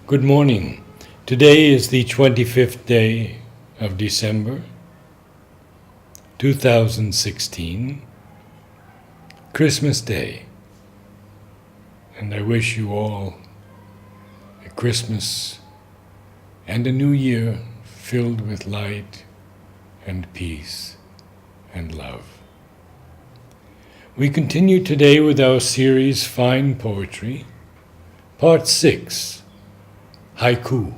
Good morning. Today is the 25th day of December, 2016, Christmas Day. And I wish you all a Christmas and a new year filled with light and peace and love. We continue today with our series Fine Poetry, Part 6, Haiku.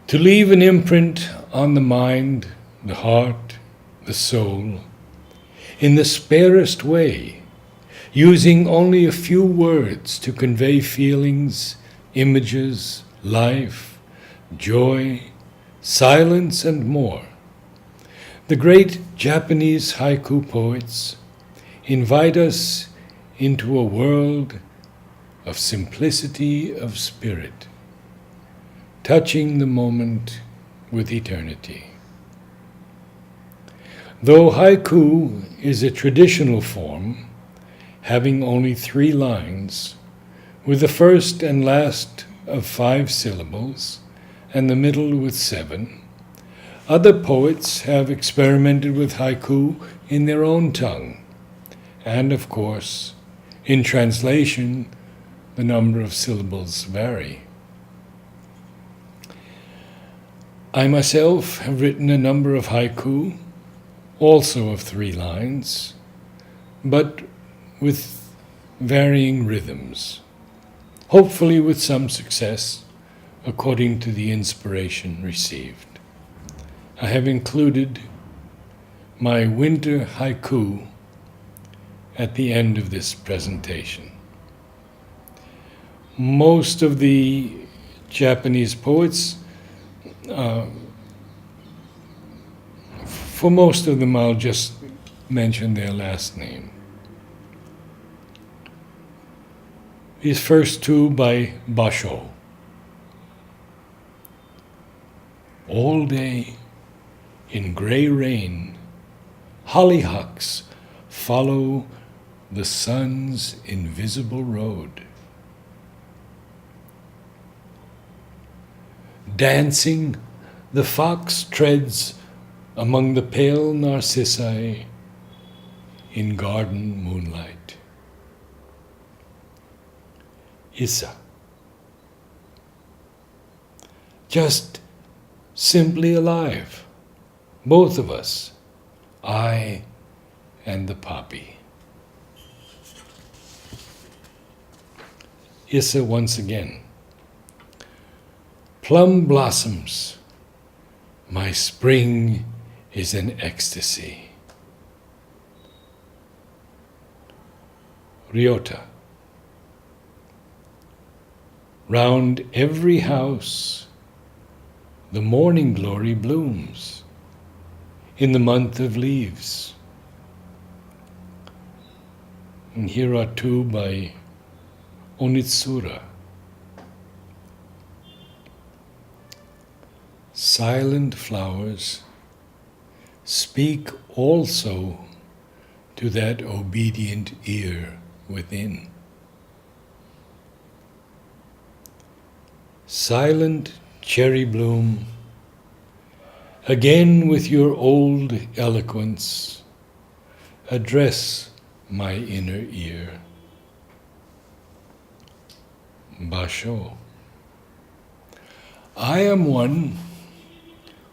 To leave an imprint on the mind, the heart, the soul, in the sparest way, using only a few words to convey feelings, images, life, joy, silence, and more. The great Japanese haiku poets invite us into a world of simplicity of spirit, touching the moment with eternity. Though haiku is a traditional form, having only 3 lines, with the first and last of 5 syllables, and the middle with 7, other poets have experimented with haiku in their own tongue, and of course, in translation, the number of syllables vary. I myself have written a number of haiku, also of 3 lines, but with varying rhythms, hopefully with some success according to the inspiration received. I have included my winter haiku at the end of this presentation. Most of the Japanese poets, for most of them I'll just mention their last name. These first 2 by Basho. All day in gray rain, hollyhocks follow the sun's invisible road. Dancing, the fox treads among the pale narcissi in garden moonlight. Issa. Just simply alive, both of us, I and the poppy. Issa once again. Plum blossoms, my spring is an ecstasy. Ryota. Round every house, the morning glory blooms in the month of leaves. And here are 2 by Onitsura. Silent flowers speak also to that obedient ear within. Silent cherry bloom, again with your old eloquence, address my inner ear. Basho. I am one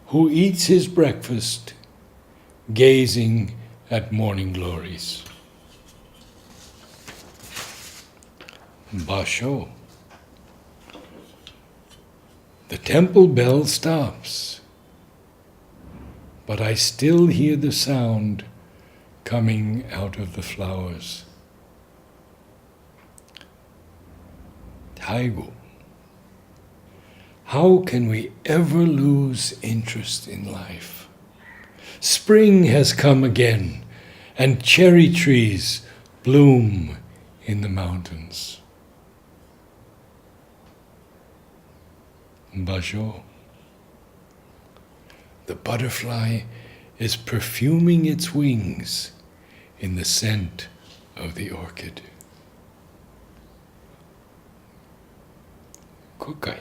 who eats his breakfast gazing at morning glories. Basho. The temple bell stops, but I still hear the sound coming out of the flowers. Haiku. How can we ever lose interest in life? Spring has come again, and cherry trees bloom in the mountains. Basho. The butterfly is perfuming its wings in the scent of the orchid. Kukai.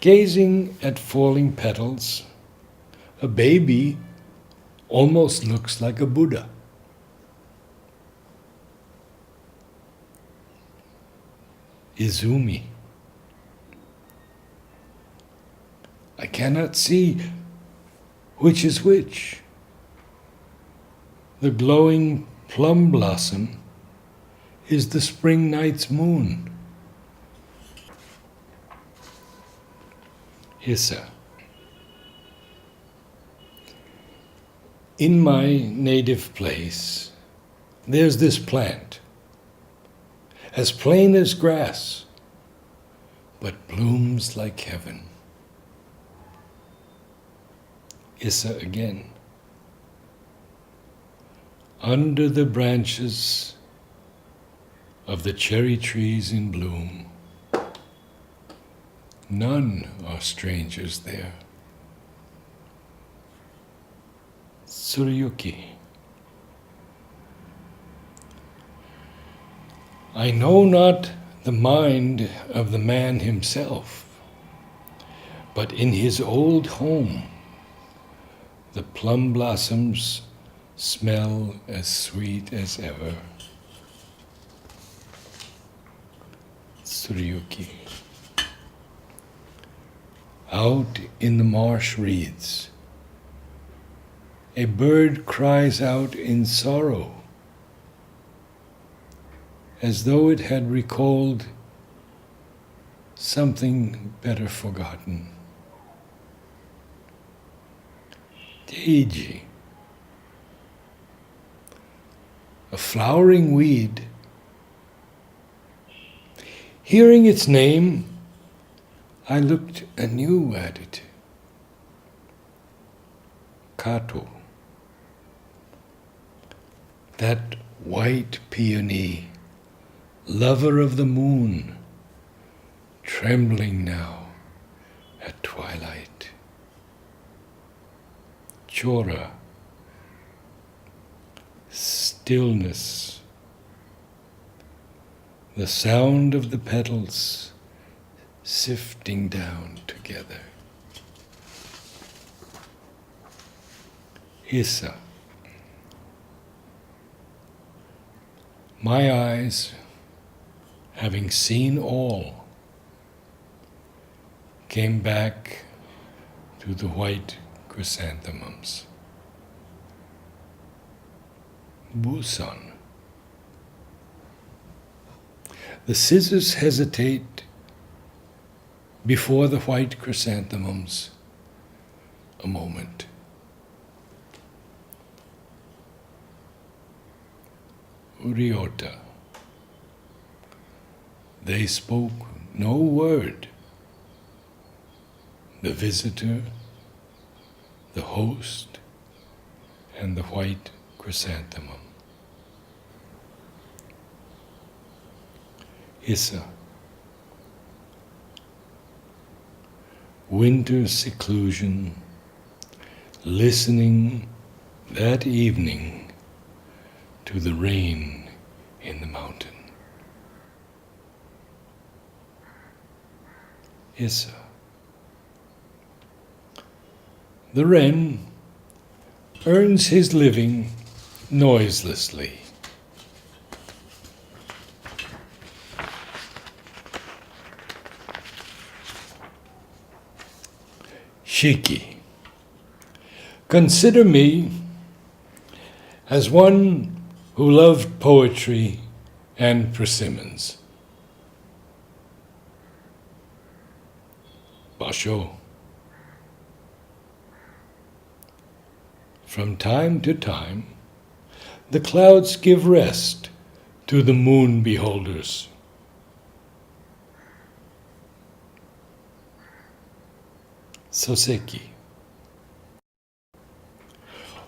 Gazing at falling petals, a baby almost looks like a Buddha. Izumi. I cannot see which is which. The glowing plum blossom is the spring night's moon. Hissa. In my native place, there's this plant, as plain as grass, but blooms like heaven. Issa again. Under the branches of the cherry trees in bloom, none are strangers there. Tsuruyuki. I know not the mind of the man himself, but in his old home the plum blossoms smell as sweet as ever. Tsuruyuki. Out in the marsh reeds, a bird cries out in sorrow, as though it had recalled something better forgotten. Teiji. A flowering weed. Hearing its name, I looked anew at it. Kato. That white peony, lover of the moon, trembling now at twilight. Chora. Stillness. The sound of the petals sifting down together. Hissa. My eyes, having seen all, came back to the white chrysanthemums. Busan. The scissors hesitate before the white chrysanthemums a moment. Ryota. They spoke no word. The visitor, the host, and the white chrysanthemum. Issa. Winter seclusion, listening that evening to the rain in the mountain. Issa. The wren earns his living noiselessly. Shiki. Consider me as one who loved poetry and persimmons. Basho. From time to time, the clouds give rest to the moon beholders. Soseki.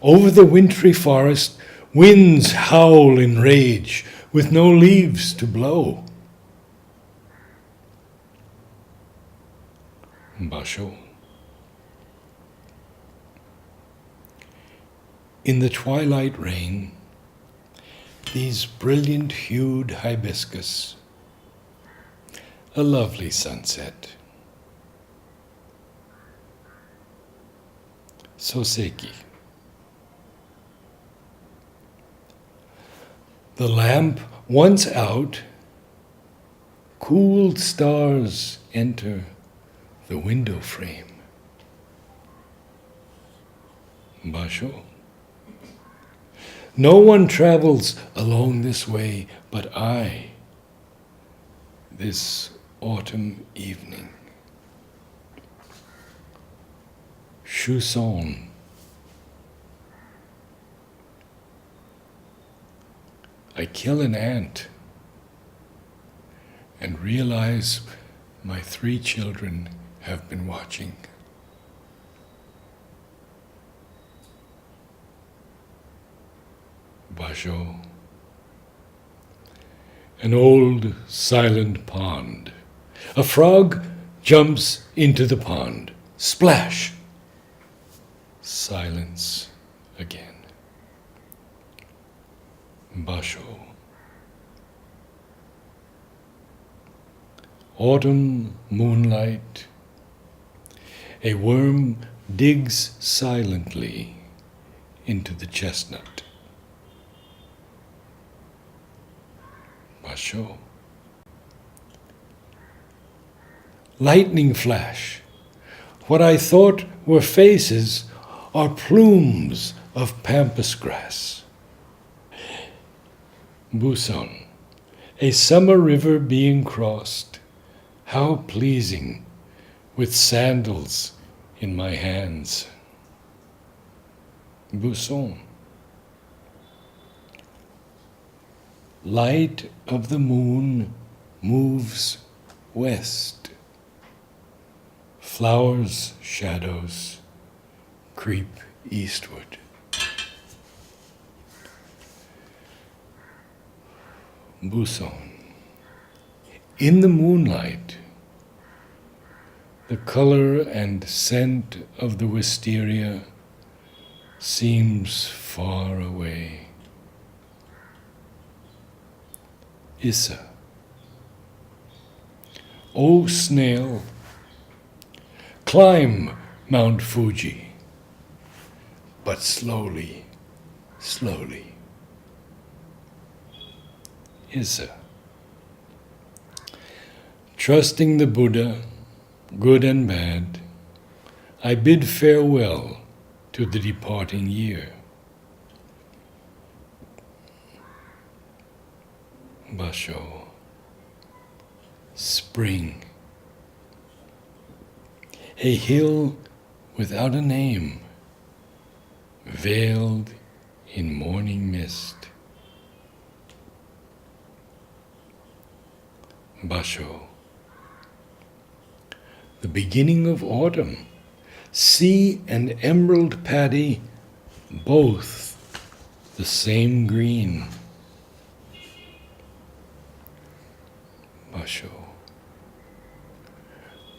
Over the wintry forest, winds howl in rage with no leaves to blow. Basho. In the twilight rain, these brilliant-hued hibiscus a lovely sunset. Soseki. The lamp once out, cool stars enter the window frame. Basho. No one travels along this way but I, this autumn evening. Shuson. I kill an ant and realize my 3 children have been watching. Basho. An old silent pond. A frog jumps into the pond. Splash. Silence again. Basho. Autumn moonlight. A worm digs silently into the chestnut. Basho. Lightning flash. What I thought were faces are plumes of pampas grass. Buson. A summer river being crossed. How pleasing, with sandals in my hands. Buson. Light of the moon moves west. Flowers, shadows creep eastward. Buson. In the moonlight, the color and scent of the wisteria seems far away. Issa. O snail, climb Mount Fuji, but slowly, slowly. Issa. Trusting the Buddha, good and bad, I bid farewell to the departing year. Basho. Spring. A hill without a name, veiled in morning mist. Basho. The beginning of autumn, sea and emerald paddy, both the same green. Basho.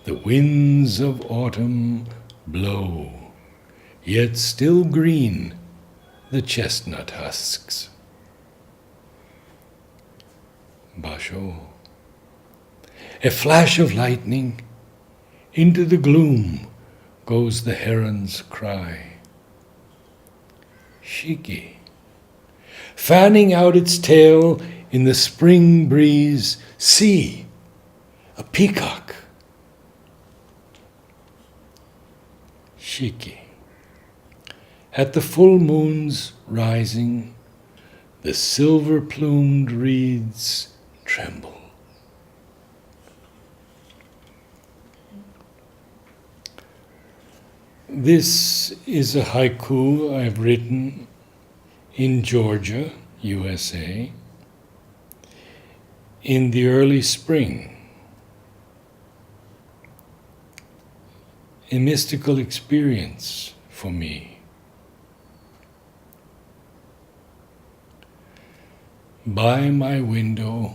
The winds of autumn blow, yet still green the chestnut husks. Basho. A flash of lightning, into the gloom goes the heron's cry. Shiki. Fanning out its tail in the spring breeze, see, a peacock. Shiki. At the full moon's rising, the silver-plumed reeds tremble. This is a haiku I've written in Georgia, USA, in the early spring. A mystical experience for me. By my window,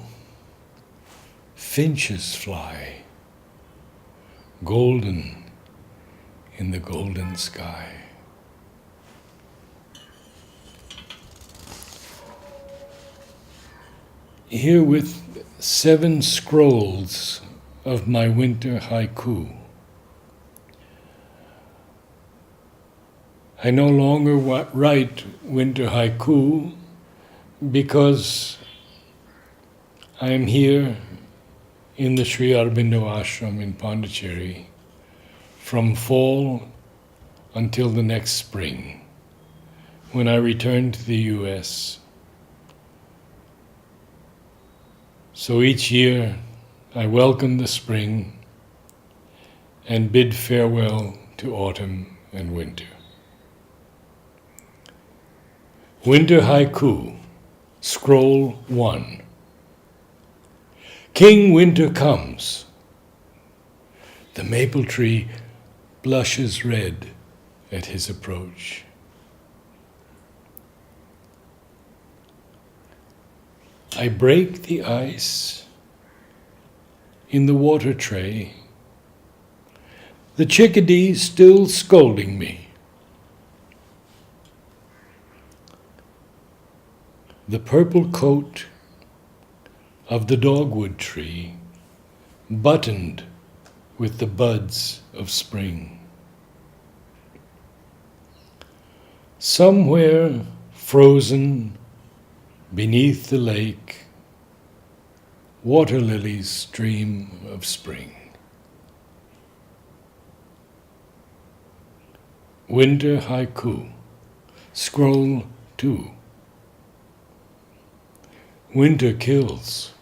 finches fly, golden in the golden sky. Here with 7 scrolls of my winter haiku. I no longer write winter haiku because I am here in the Sri Aurobindo Ashram in Pondicherry from fall until the next spring, when I return to the U.S. So each year I welcome the spring and bid farewell to autumn and winter. Winter Haiku, Scroll 1. King Winter comes. The maple tree blushes red at his approach. I break the ice in the water tray, the chickadee still scolding me. The purple coat of the dogwood tree buttoned with the buds of spring. Somewhere frozen beneath the lake, water lilies dream of spring. Winter Haiku, Scroll 2. Winter kills.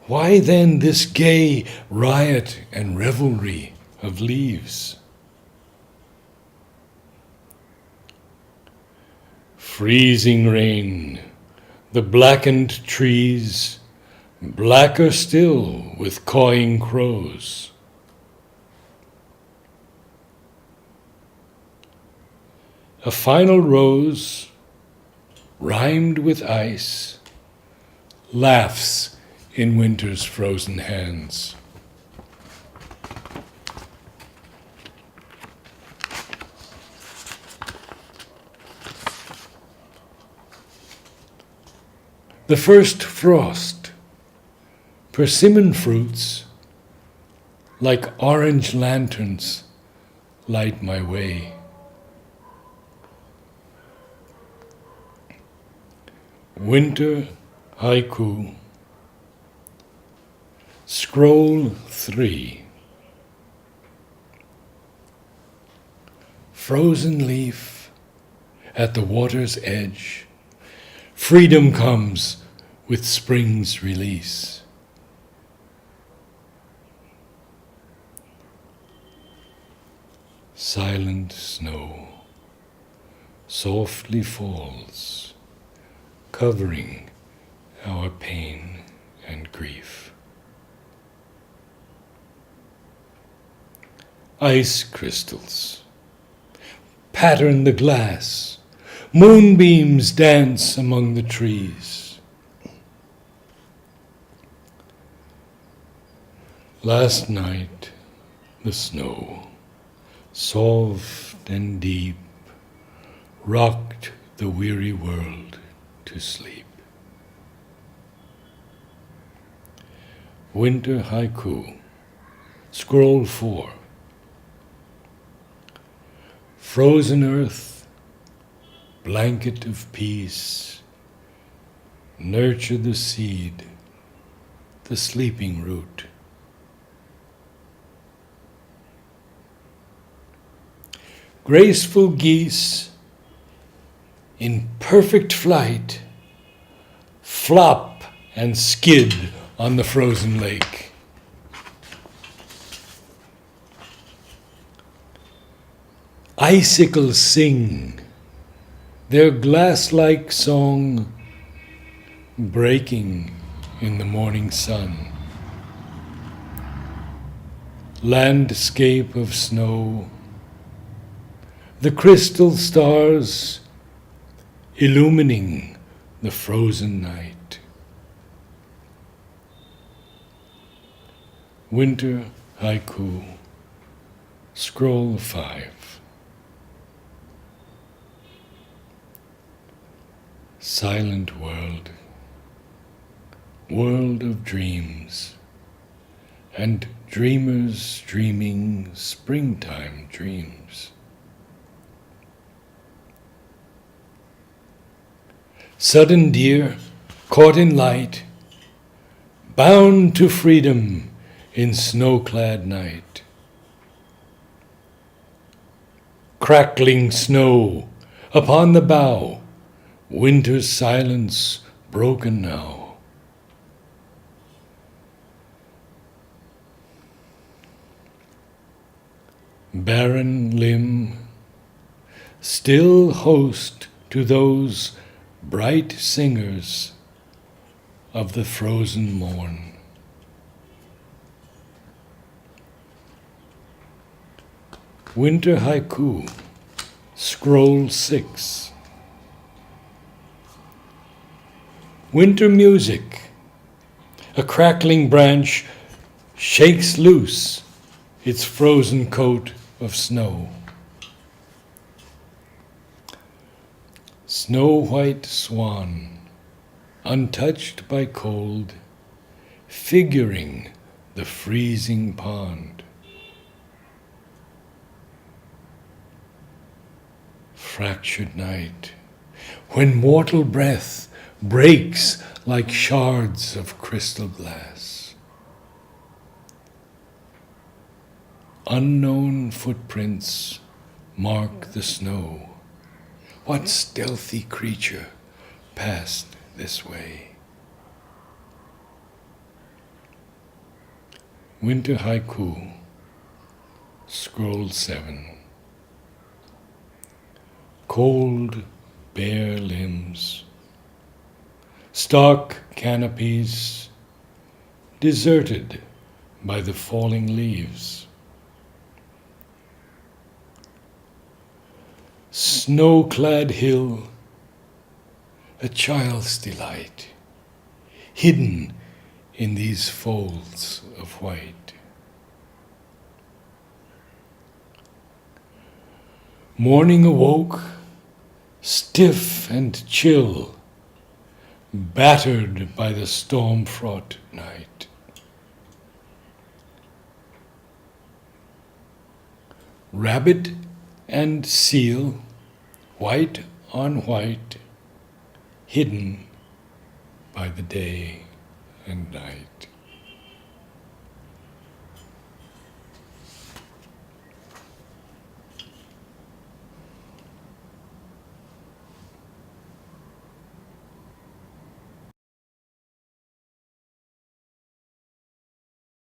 Why then this gay riot and revelry of leaves? Freezing rain, the blackened trees, blacker still with cawing crows. A final rose, rhymed with ice, laughs in winter's frozen hands. The first frost, persimmon fruits, like orange lanterns, light my way. Winter Haiku, Scroll 3. Frozen leaf at the water's edge, freedom comes with spring's release. Silent snow softly falls, covering our pain and grief. Ice crystals pattern the glass, moonbeams dance among the trees. Last night, the snow, soft and deep, rocked the weary world to sleep. Winter Haiku, Scroll 4. Frozen earth, blanket of peace, nurture the seed, the sleeping root. Graceful geese, in perfect flight, flop and skid on the frozen lake. Icicles sing, their glass-like song breaking in the morning sun. Landscape of snow, the crystal stars illumining the frozen night. Winter Haiku, Scroll 5. Silent world, world of dreams, and dreamers dreaming springtime dreams. Sudden deer, caught in light, bound to freedom in snow-clad night. Crackling snow upon the bough, winter's silence broken now. Barren limb, still host to those bright singers of the frozen morn. Winter Haiku, Scroll 6. Winter music, a crackling branch shakes loose its frozen coat of snow. Snow-white swan, untouched by cold, figuring the freezing pond. Fractured night, when mortal breath breaks like shards of crystal glass. Unknown footprints mark the snow. What stealthy creature passed this way? Winter Haiku, Scroll 7. Cold, bare limbs, stark canopies, deserted by the falling leaves. Snow-clad hill, a child's delight, hidden in these folds of white. Morning awoke, stiff and chill, battered by the storm-fraught night. Rabbit and seal, white on white, hidden by the day and night.